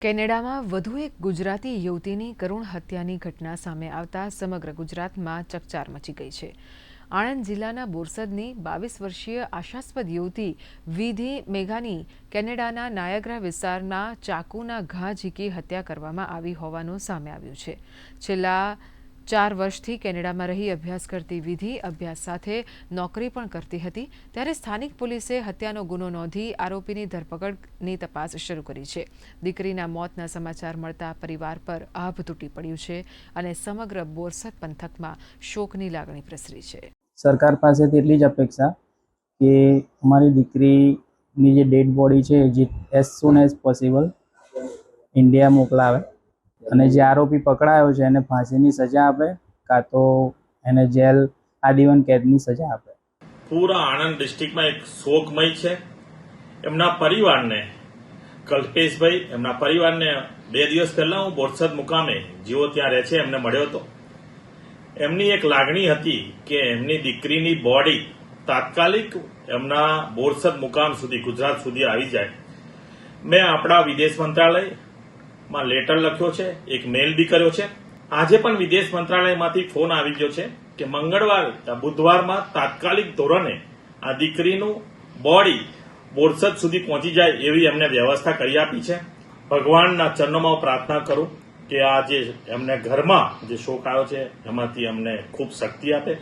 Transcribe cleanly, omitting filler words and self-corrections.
કેનેડામાં વધુ એક ગુજરાતી યુવતીની કરુણ હત્યાની ઘટના સામે આવતા સમગ્ર ગુજરાતમાં ચકચાર મચી ગઈ છે। આણંદ જિલ્લાના બોરસદની 22 વર્ષીય આશાસ્પદ યુવતી વિધિ મેઘાની કેનેડાના નાયગ્રા વિસ્તારમાં ચાકુના ઘા ઝીકી હત્યા કરવામાં આવી હોવાનું સામે આવ્યું છે। છેલ્લા 4 વર્ષથી કેનેડામાં રહી અભ્યાસ કરતી વિધિ અભ્યાસ સાથે નોકરી પણ કરતી હતી, ત્યારે સ્થાનિક પોલીસે હત્યાનો ગુનો નોંધી આરોપીની ધરપકડની તપાસ શરૂ કરી છે। દીકરીના મોતના સમાચાર મળતા પરિવાર પર આભ તૂટી પડ્યું છે અને સમગ્ર બોરસદ પંથકમાં શોકની લાગણી પ્રસરી છે। સરકાર પાસેથી એટલી જ અપેક્ષા કે અમારી દીકરીની જે ડેડ બોડી છે જે as soon as possible India મોકલાવે અને જે આરોપી પકડાયો છે એને ફાંસીની સજા આપે કાં તો એને જેલ આજીવન કેદની સજા આપે। પૂરા આણંદ ડિસ્ટ્રિક્ટમાં એક શોકમય છે। એમના પરિવારને કલ્પેશભાઈ એમના પરિવારને 2 દિવસ પહેલા હું બોરસદ મુકામે જેઓ ત્યાં રહે છે એમને મળ્યો હતો। એમની એક લાગણી હતી કે એમની દીકરીની બોડી તાત્કાલિક એમના બોરસદ મુકામ સુધી ગુજરાત સુધી આવી જાય। મેં આપણા વિદેશ મંત્રાલયમાં લેટર લખ્યો છે, એક મેલ બી કર્યો છે। આજે પણ વિદેશ મંત્રાલયમાંથી ફોન આવી ગયો છે કે બુધવારમાં તાત્કાલિક ધોરણે આ દીકરીનું બોડી બોરસદ સુધી પહોંચી જાય એવી એમને વ્યવસ્થા કરી આપી છે। ભગવાનના ચરણોમાં પ્રાર્થના કરું કે આ જે એમને ઘરમાં જે શોક આવ્યો છે એમાંથી અમને ખૂબ શક્તિ આપે।